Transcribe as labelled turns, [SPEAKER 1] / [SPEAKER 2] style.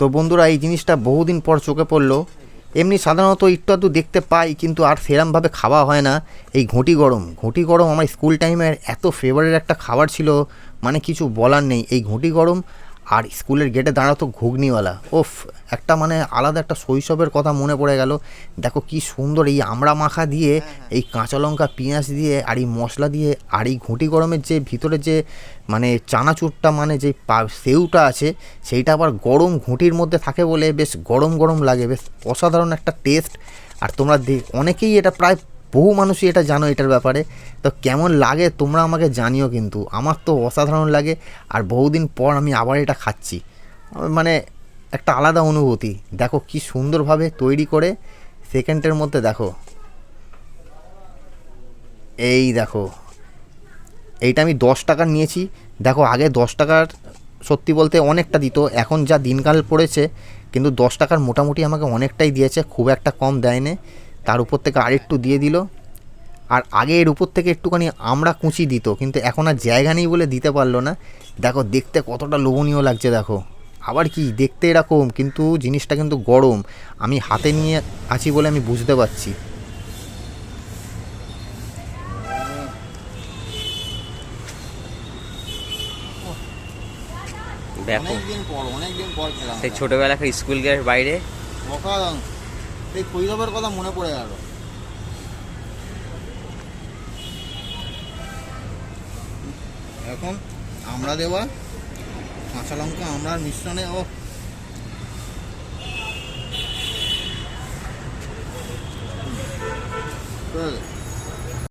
[SPEAKER 1] তো বন্ধুরা এই জিনিসটা বহুদিন পর চোখে পড়লো। এমনি সাধারণত একটু আধটু দেখতে পাই, কিন্তু আর সেরমভাবে খাওয়া হয় না। এই ঘুঁটি গরম আমার স্কুল টাইমের এত ফেভারিট একটা খাবার ছিল, মানে কিছু বলার নেই। এই ঘুঁটি গরম আর স্কুলের গেটে দাঁড়াতো ঘুগনিওয়ালা, ওফ, একটা মানে আলাদা একটা শৈশবের কথা মনে পড়ে গেল। দেখো কি সুন্দর এই আমড়া মাখা দিয়ে, এই কাঁচা লঙ্কা পেঁয়াজ দিয়ে আর এই মশলা দিয়ে, আর এই ঘুঁটি গরমের যে ভিতরে যে মানে চানাচুরটা, মানে যে সেউটা আছে, সেইটা আবার গরম ঘুঁটির মধ্যে থাকে বলে বেশ গরম গরম লাগে, বেশ অসাধারণ একটা টেস্ট। আর তোমরা অনেকেই এটা, প্রায় বহু মানুষই এটা জানো এটার ব্যাপারে। তো কেমন লাগে তোমরা আমাকে জানিও, কিন্তু আমার তো অসাধারণ লাগে। আর বহুদিন পর আমি আবার এটা খাচ্ছি, মানে একটা আলাদা অনুভূতি। দেখো কি সুন্দরভাবে তৈরি করে, সেকেন্ডের মধ্যে দেখো, এই দেখো এইটা আমি 10 টাকার নিয়েছি। দেখো আগে 10 টাকার সত্যি বলতে অনেকটা দিত, এখন যা দিনকাল পড়েছে, কিন্তু 10 টাকার মোটামুটি আমাকে অনেকটাই দিয়েছে, খুব একটা কম দেয়নি। তার উপর থেকে আরেকটু দিয়ে দিল। আর আগে এর উপর থেকে একটুখানি আমরা কুচি দিত, কিন্তু এখন আর জায়গা নেই বলে দিতে পারলো না। দেখো দেখতে কতটা লোভনীয় লাগছে, দেখো। আবার কি দেখতে এরকম, কিন্তু জিনিসটা কিন্তু গরম। আমি হাতে নিয়ে আছি বলে আমি বুঝতে পারছি।
[SPEAKER 2] দেখো
[SPEAKER 3] অনেকদিন পর খেলাম
[SPEAKER 2] সেই ছোটবেলাকার স্কুল গেটের বাইরে।
[SPEAKER 3] অসাধারণ, সেই কৈশোরের কথা মনে পড়ে গেল। এখন আমরা দেওয়া কাঁচা লঙ্কা আমরার মিশ্রণে, ও